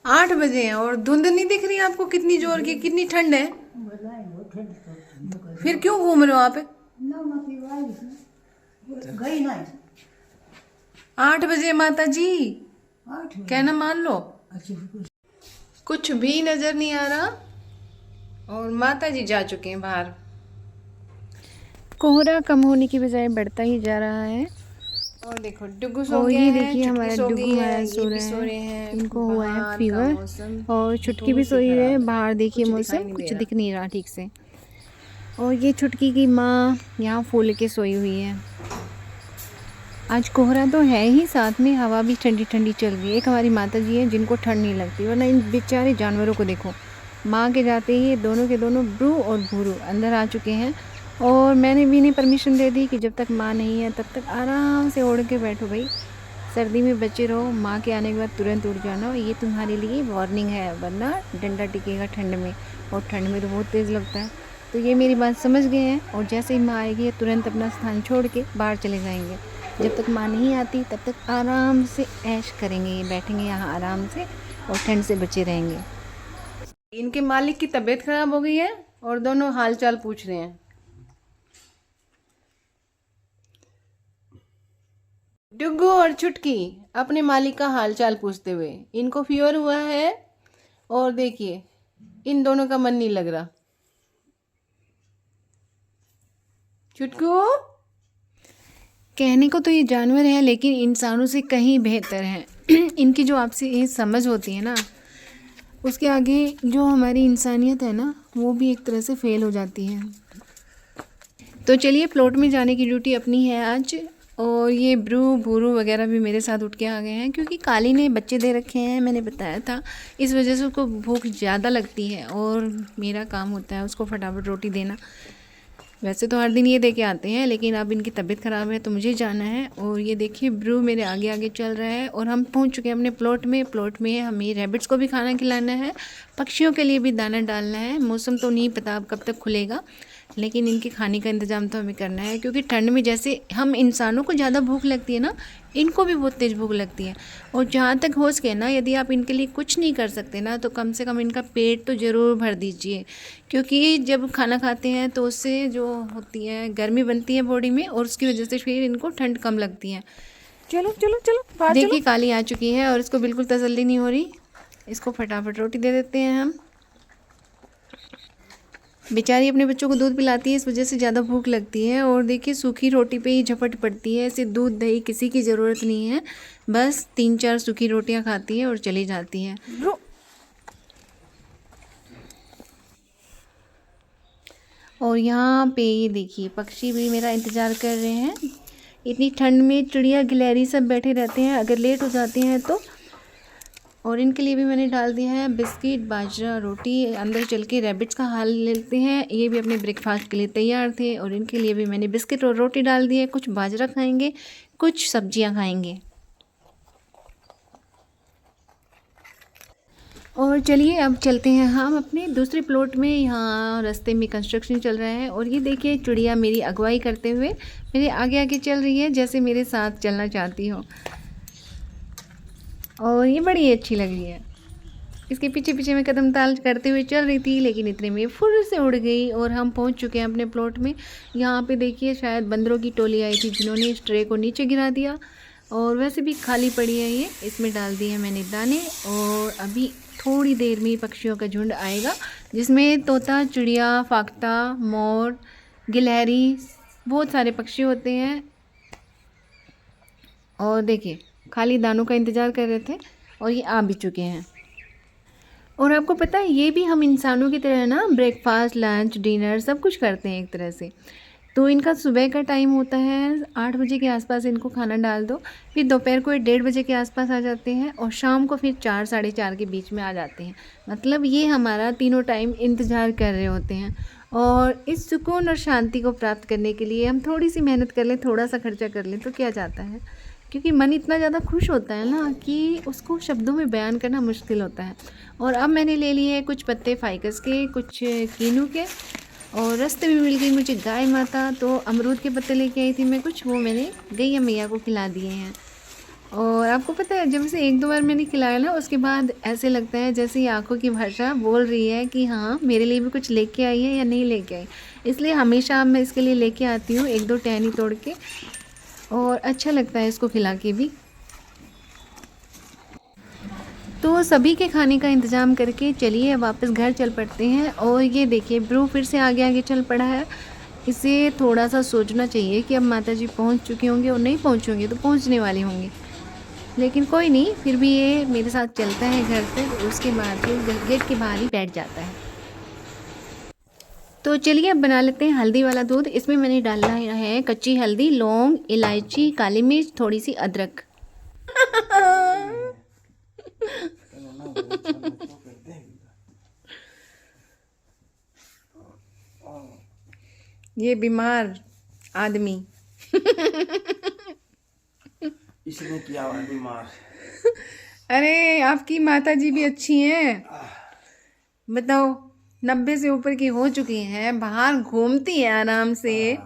8 बजे हैं और धुंध नहीं दिख रही आपको कितनी जोर की, कितनी ठंड है। फिर क्यों घूम रहे हो आप? 8 बजे माता जी, कहना मान लो। कुछ भी नजर नहीं आ रहा और माता जी जा चुके हैं बाहर। कोहरा कम होने की बजाय बढ़ता ही जा रहा है। और देखो डुगू सो और गए ये हैं, देखिए चुटकी हमारा सो गई डुगू है, हमारा ये सो भी रहे सो रहे हैं। हैं। इनको हुआ है बाहर का फीवर मौसम और छुटकी भी बहुत ही सोई है। खराब है, बाहर देखिए कुछ दिखाई मौसम नहीं कुछ दे रहा। दिख नहीं रहा ठीक से। और ये छुटकी की माँ यहाँ फूल के सोई हुई है। आज कोहरा तो है ही, साथ में हवा भी ठंडी ठंडी चल रही है। एक हमारी माता जी हैं जिनको ठंड नहीं लगती, वरना इन बेचारे जानवरों को देखो, माँ के जाते ही दोनों के दोनों ब्रू और भूरू अंदर आ चुके हैं। और मैंने भी इन्हें परमिशन दे दी कि जब तक माँ नहीं है तब तक आराम से ओढ़ के बैठो भाई, सर्दी में बचे रहो, माँ के आने के बाद तुरंत उड़ जाना। ये तुम्हारे लिए वार्निंग है, वरना डंडा टिकेगा ठंड में, और ठंड में तो बहुत तेज़ लगता है। तो ये मेरी बात समझ गए हैं और जैसे ही माँ आएगी ये तुरंत अपना स्थान छोड़ के बाहर चले जाएंगे। जब तक माँ नहीं आती तब तक आराम से ऐश करेंगे, ये बैठेंगे यहाँ आराम से और ठंड से बचे रहेंगे। इनके मालिक की तबीयत खराब हो गई है और दोनों हाल चाल पूछ रहे हैं। डुग्गू और छुटकी अपने मालिक का हाल चाल पूछते हुए, इनको फीवर हुआ है और देखिए इन दोनों का मन नहीं लग रहा। छुटकू, कहने को तो ये जानवर है लेकिन इंसानों से कहीं बेहतर हैं। इनकी जो आपसे ये समझ होती है ना, उसके आगे जो हमारी इंसानियत है ना, वो भी एक तरह से फेल हो जाती है। तो चलिए, प्लॉट में जाने की ड्यूटी अपनी है आज। और ये ब्रू भूरू वगैरह भी मेरे साथ उठ के आ गए हैं, क्योंकि काली ने बच्चे दे रखे हैं, मैंने बताया था। इस वजह से उसको भूख ज़्यादा लगती है और मेरा काम होता है उसको फटाफट रोटी देना। वैसे तो हर दिन ये दे के आते हैं, लेकिन अब इनकी तबीयत ख़राब है तो मुझे जाना है। और ये देखिए ब्रू मेरे आगे आगे चल रहा है और हम पहुंच चुके हैं अपने प्लॉट में। प्लॉट में हमें रैबिट्स को भी खाना खिलाना है, पक्षियों के लिए भी दाना डालना है। मौसम तो नहीं पता अब कब तक खुलेगा, लेकिन इनके खाने का इंतज़ाम तो हमें करना है, क्योंकि ठंड में जैसे हम इंसानों को ज़्यादा भूख लगती है ना, इनको भी बहुत तेज़ भूख लगती है। और जहाँ तक हो सके ना, यदि आप इनके लिए कुछ नहीं कर सकते ना, तो कम से कम इनका पेट तो ज़रूर भर दीजिए, क्योंकि जब खाना खाते हैं तो उससे जो होती है गर्मी बनती है बॉडी में, और उसकी वजह से फिर इनको ठंड कम लगती है। चलो चलो चलो बाहर चलो। देखिए काली आ चुकी है और इसको बिल्कुल तसल्ली नहीं हो रही। इसको फटाफट रोटी दे देते हैं हम। बेचारी अपने बच्चों को दूध पिलाती है, इस वजह से ज़्यादा भूख लगती है। और देखिए सूखी रोटी पे ही झपट पड़ती है, ऐसे दूध दही किसी की ज़रूरत नहीं है, बस 3-4 सूखी रोटियां खाती है और चली जाती है। और यहाँ पे ये देखिए पक्षी भी मेरा इंतज़ार कर रहे हैं। इतनी ठंड में चिड़िया गिलहरी सब बैठे रहते हैं, अगर लेट हो जाते हैं तो। और इनके लिए भी मैंने डाल दिया है बिस्किट बाजरा रोटी। अंदर चल के रैबिट्स का हाल लेते हैं, ये भी अपने ब्रेकफास्ट के लिए तैयार थे, और इनके लिए भी मैंने बिस्किट और रोटी डाल दी है। कुछ बाजरा खाएंगे, कुछ सब्जियां खाएंगे। और चलिए अब चलते हैं हम अपने दूसरे प्लॉट में। यहाँ रास्ते में कंस्ट्रक्शन चल रहा है और ये देखिए चिड़िया मेरी अगुवाई करते हुए मेरे आगे आगे चल रही है, जैसे मेरे साथ चलना चाहती हो। और ये बड़ी अच्छी लग रही है। इसके पीछे पीछे मैं कदम ताल करते हुए चल रही थी, लेकिन इतने में फुर से उड़ गई और हम पहुंच चुके हैं अपने प्लॉट में। यहाँ पे देखिए शायद बंदरों की टोली आई थी, जिन्होंने इस ट्रे को नीचे गिरा दिया। और वैसे भी खाली पड़ी है ये, इसमें डाल दिए हैं मैंने दाने। और अभी थोड़ी देर में पक्षियों का झुंड आएगा, जिसमें तोता चिड़िया फाख्ता मोर गिलहरी बहुत सारे पक्षी होते हैं। और देखिए खाली दानों का इंतज़ार कर रहे थे और ये आ भी चुके हैं। और आपको पता है ये भी हम इंसानों की तरह ना ब्रेकफास्ट लंच डिनर सब कुछ करते हैं एक तरह से। तो इनका सुबह का टाइम होता है 8 बजे के आसपास इनको खाना डाल दो, फिर दोपहर को 1:30 बजे के आसपास आ जाते हैं, और शाम को फिर 4 साढ़े 4 के बीच में आ जाते हैं। मतलब ये हमारा तीनों टाइम इंतज़ार कर रहे होते हैं। और इस सुकून और शांति को प्राप्त करने के लिए हम थोड़ी सी मेहनत कर लें, थोड़ा सा खर्चा कर लें तो क्या जाता है, क्योंकि मन इतना ज़्यादा खुश होता है ना कि उसको शब्दों में बयान करना मुश्किल होता है। और अब मैंने ले लिए हैं कुछ पत्ते फाइकस के, कुछ कीनू के, और रास्ते में मिल गई मुझे गाय माता, तो अमरूद के पत्ते लेके आई थी मैं कुछ, वो मैंने गैया मैया को खिला दिए हैं। और आपको पता है जब से 1-2 बार मैंने खिलाया ना, उसके बाद ऐसे लगता है जैसे ये आँखों की भाषा बोल रही है कि हाँ मेरे लिए भी कुछ लेके आई है या नहीं लेके आई। इसलिए हमेशा अब मैं इसके लिए लेके आती हूँ 1-2 टहनी तोड़ के, और अच्छा लगता है इसको खिला के भी। तो सभी के खाने का इंतज़ाम करके चलिए वापस घर चल पड़ते हैं। और ये देखिए ब्रू फिर से आगे आगे चल पड़ा है। इसे थोड़ा सा सोचना चाहिए कि अब माताजी पहुंच चुके होंगे, और नहीं पहुंचेंगे तो पहुंचने वाले होंगे, लेकिन कोई नहीं, फिर भी ये मेरे साथ चलता है घर तक। उसके बाद फिर गेट के बाहर ही बैठ जाता है। तो चलिए अब बना लेते हैं हल्दी वाला दूध। इसमें मैंने डालना है कच्ची हल्दी, लौंग, इलायची, काली मिर्च, थोड़ी सी अदरक। ये बीमार आदमी इसने किया हुआ बीमार। अरे आपकी माता जी भी अच्छी हैं, बताओ 90 से ऊपर की हो चुकी हैं, बाहर घूमती हैं आराम से,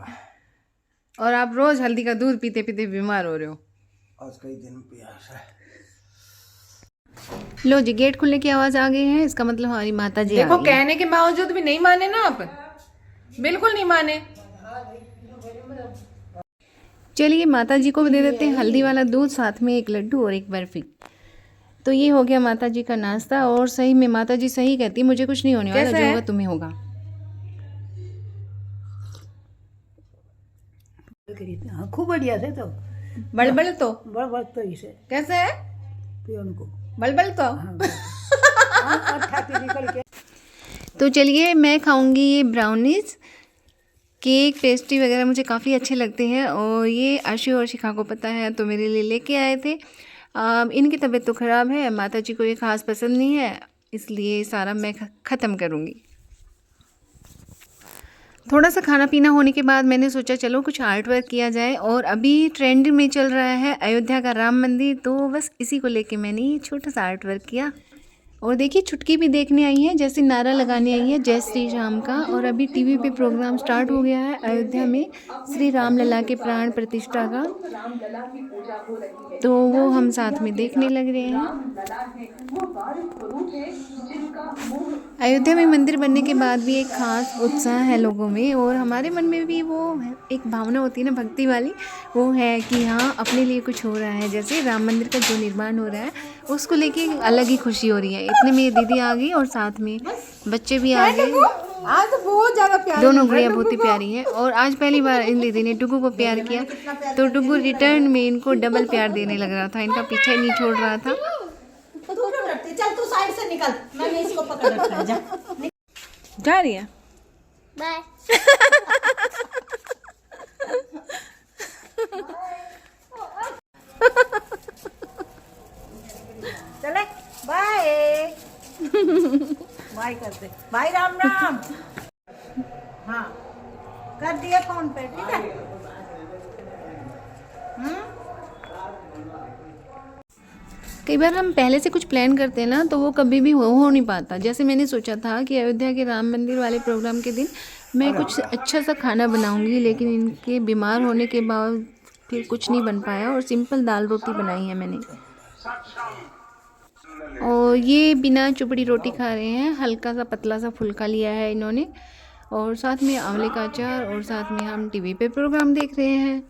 और आप रोज हल्दी का दूध पीते पीते बीमार हो रहे हो। आज कई दिन प्यास है। लो जी, गेट खुलने की आवाज़ आ गई है, इसका मतलब हमारी माता जी देखो आ गई। कहने के बावजूद भी नहीं माने ना आप, बिल्कुल नहीं माने। चलिए माता जी को भी दे देते हैं हल्दी वाला दूध, साथ में एक लड्डू और एक बर्फी। तो ये हो गया माता जी का नाश्ता। और सही में माता जी सही कहती है, मुझे कुछ नहीं होने वाला, कैसा जो है? होगा तुम्हें होगा। हाँ, खूब बढ़िया थे। तो बलबल तो बड़ तो इसे कैसे है? पियोन को बलबल तो खाती निकल के। तो चलिए मैं खाऊंगी ये ब्राउनीज, केक, पेस्ट्री वगैरह मुझे काफ़ी अच्छे लगते हैं, और ये आशु और शिखा को पता है तो मेरे लिए लेके आए थे। इनकी तबीयत तो ख़राब है, माता जी को ये ख़ास पसंद नहीं है, इसलिए सारा मैं ख़त्म करूँगी। थोड़ा सा खाना पीना होने के बाद मैंने सोचा चलो कुछ आर्ट वर्क किया जाए, और अभी ट्रेंड में चल रहा है अयोध्या का राम मंदिर, तो बस इसी को लेके मैंने ये छोटा सा आर्ट वर्क किया। और देखिए छुटकी भी देखने आई है, जैसे नारा लगाने आई है जय श्री राम का। और अभी टीवी पे प्रोग्राम स्टार्ट हो गया है अयोध्या में श्री राम लला के प्राण प्रतिष्ठा का, तो वो हम साथ में देखने लग रहे हैं। अयोध्या में मंदिर बनने के बाद भी एक खास उत्साह है लोगों में, और हमारे मन में भी वो एक भावना होती है ना भक्ति वाली, वो है कि हाँ अपने लिए कुछ हो रहा है। जैसे राम मंदिर का जो निर्माण हो रहा है उसको लेके अलग ही खुशी हो रही है। इतने में दीदी आ गई और साथ में बच्चे भी आ गए। आज तो बहुत ज्यादा प्यार, दोनों गुड़िया बहुत ही प्यारी हैं, और आज पहली बार इन दीदी ने डुगू को प्यार किया, तो डुगू रिटर्न में इनको डबल प्यार देने लग रहा था, इनका पीछा ही नहीं छोड़ रहा था। चल तू साइड से निकल, मैंने इसको पकड़ रखा है। जा जा रही है बाय। चले बाय बाय कर दे, बाय राम राम। हाँ कर दिया फोन पे, ठीक है। कई बार हम पहले से कुछ प्लान करते हैं ना, तो वो कभी भी हो नहीं पाता। जैसे मैंने सोचा था कि अयोध्या के राम मंदिर वाले प्रोग्राम के दिन मैं कुछ अच्छा सा खाना बनाऊंगी, लेकिन इनके बीमार होने के बाद फिर कुछ नहीं बन पाया, और सिंपल दाल रोटी बनाई है मैंने। और ये बिना चुपड़ी रोटी खा रहे हैं, हल्का सा पतला सा फुल्का लिया है इन्होंने, और साथ में आंवले का अचार, और साथ में हम टीवी पे प्रोग्राम देख रहे हैं।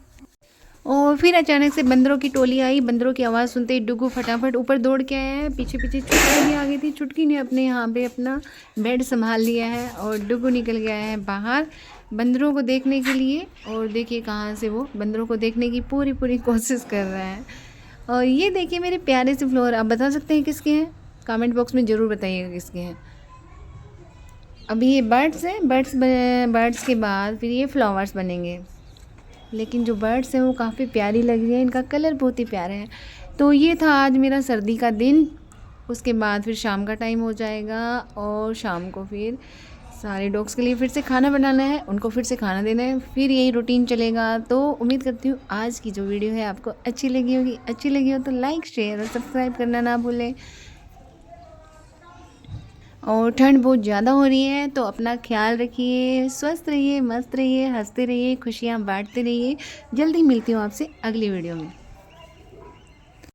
और फिर अचानक से बंदरों की टोली आई। बंदरों की आवाज़ सुनते ही डुगू फटाफट ऊपर दौड़ के आया है। पीछे पीछे चुटकी भी आ गई थी। चुटकी ने अपने यहाँ पे अपना बेड संभाल लिया है, और डुगू निकल गया है बाहर बंदरों को देखने के लिए। और देखिए कहाँ से वो बंदरों को देखने की पूरी कोशिश कर रहा है। और ये देखिए मेरे प्यारे से फ्लोर, आप बता सकते हैं किसके हैं? कमेंट बॉक्स में ज़रूर बताइएगा किसके हैं। अभी ये बर्ड्स हैं, बर्ड्स के बाद फिर ये फ्लावर्स बनेंगे, लेकिन जो बर्ड्स हैं वो काफ़ी प्यारी लग रही है, इनका कलर बहुत ही प्यारा है। तो ये था आज मेरा सर्दी का दिन। उसके बाद फिर शाम का टाइम हो जाएगा, और शाम को फिर सारे डॉग्स के लिए फिर से खाना बनाना है, उनको फिर से खाना देना है, फिर यही रूटीन चलेगा। तो उम्मीद करती हूँ आज की जो वीडियो है आपको अच्छी लगी होगी। अच्छी लगी हो तो लाइक, शेयर और सब्सक्राइब करना ना भूलें। और ठंड बहुत ज़्यादा हो रही है, तो अपना ख्याल रखिए, स्वस्थ रहिए, मस्त रहिए, हंसते रहिए, खुशियाँ बांटते रहिए। जल्दी मिलती हूँ आपसे अगली वीडियो में।